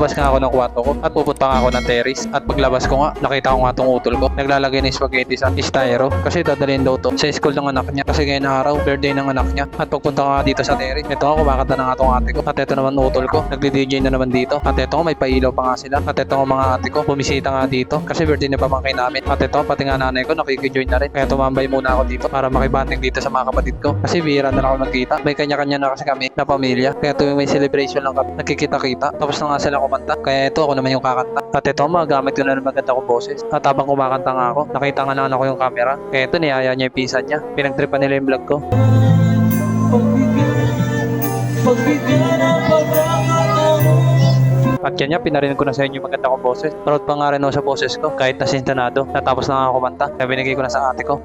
Lalabas nga ako ng kwarto ko at pupunta nga ako ng terrace. At paglabas ko nga, nakita ko nga tong utol ko. Naglalagay ng spaghetti sa styro kasi dadalhin daw to sa school ng anak niya. Kasi ngayon araw, birthday ng anak niya. At pagpunta nga dito sa terrace, ito nga kumakanta na nga tong ate ko. At ito naman utol ko, nagdi-DJ na naman dito. At ito nga may pailaw pa nga sila. At ito nga mga ate ko, bumisita nga dito kasi birthday na pamangkin namin. At ito pati nga nanay ko nakikijoin na rin. Kaya tumambay muna ako dito para makibanding dito sa mga kapatid ko. Kasi bihira na lang ako magkita. May kanya-kanya na kasi kami na pamilya. Kaya tuwing may celebration lang kami, nakikita-kita. Tapos na nga sila kumanta. Kaya ito ako naman yung kakanta. At ito magamit ko na ng maganda kong boses. At habang kumakanta nga ako, nakita nga naman ako yung camera. Kaya ito niyaya niya yung pisa niya. Pinagtripan nila yung vlog ko. At kanya pinarinig ko na sa inyo yung maganda kong boses. Proud pa nga rin ako sa boses ko kahit nasintanado. Natapos na nga ako kumanta. Kaya binigay ko na sa ate ko.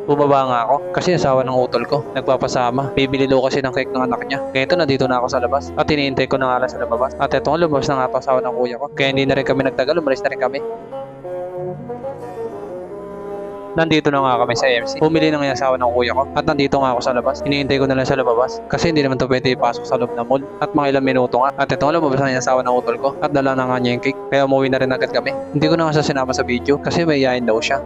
Bumaba nga ako kasi asawa ng utol ko nagpapasama. Bibili daw kasi ng cake ng anak niya. Kaya ito nandito na ako sa labas at hinihintay ko na nga lang sa labas. At ito nga lumabas na nga ito asawa ng kuya ko. Kaya hindi na rin kami nagtagal, umalis na rin kami. Nandito na nga kami sa MC. Bumili na nga yung asawa ng kuya ko at nandito nga ako sa labas. Hinihintay ko na lang sa labas kasi hindi naman ito pwede ipasok sa loob ng mall. At mga ilang minuto nga. At ito nga lumabas na yung asawa ng utol ko at dala na nga niya yung cake. Kaya umuwi na rin agad kami. Hindi ko na nga siya sinama sa video kasi may yain daw siya.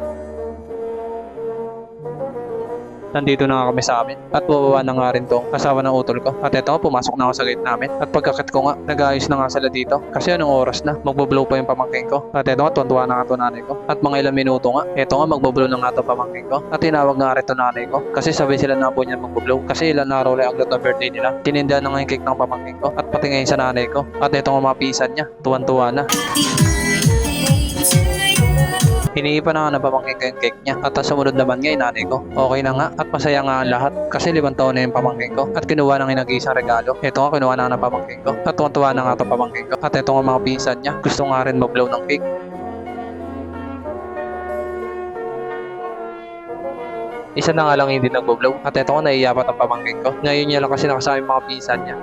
Nandito na nga kami sa amin at bababa na nga rin tong asawa ng utol ko. At eto nga pumasok na ako sa gate namin at pagkakit ko nga nag-aayos na nga sila dito kasi anong oras na magbo-blow pa yung pamangkin ko. At eto nga tuwan-tuwa na nga to nanay ko at mga ilang minuto nga eto nga magbo-blow na nga to pamangkin ko at tinawag nga rin to nanay ko kasi sabay sila na po niya magbo-blow kasi ilan araw lang ang birthday nila. Tininda na nga yung cake ng pamangkin ko at pati ngayon sa nanay ko at eto nga mga pisan niya tuwan-tuwa na. Hinihipan na nga ng pamangkin ko yung cake niya at sumunod naman nga yung nanay ko. Okay na nga at masaya nga ang lahat kasi 5 taon na yung pamangkin ko at kinuha na nga nag-iisang regalo. Ito nga kinuha na nga ng pamangkin ko at tuwan-tuwa na nga itong pamangkin ko at ito nga mga pinsan niya gusto nga rin mag-blow ng cake. Isa na nga lang hindi nag-blow at ito nga naiyapat ang pamangkin ko. Ngayon niya lang kasi nakasama yung mga pinsan niya.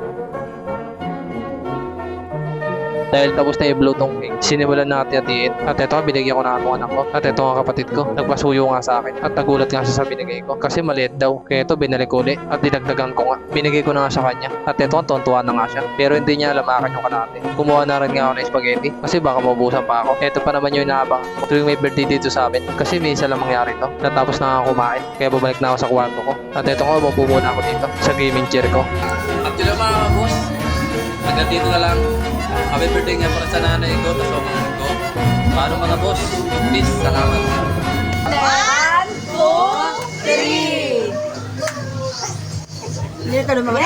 Dahil tapos na i-blow tong cake, sinimulan na hati-hatiin. At ito binigyan ko na itong anak ko. At ito nga kapatid ko, nagpasuyo nga sa akin. At nagulat nga siya sa binigay ko. Kasi maliit daw. Kaya ito binalik uli. At dinagdagan ko nga. Binigay ko na nga sa kanya. At ito nga tontuwa na nga siya. Pero hindi niya alam akin yung kalahati. Kumuha na rin nga ako ng spaghetti. Kasi baka mabubusan pa ako. Ito pa naman yung inaabang tuwing may birthday dito sa amin. Kasi minsan lang mangyari to. Natapos na nga kumain. Kaya babalik na ako sa kwarto ko. At ito nga mapupo na ako dito sa gaming chair ko. At yun lang mga boss. Hanggang dito na lang. Happy birthday nga para sa nanay ko, sa pamangkin ko. Paano mga boss? Please, salamat. 1, 2, 3. Dito naman.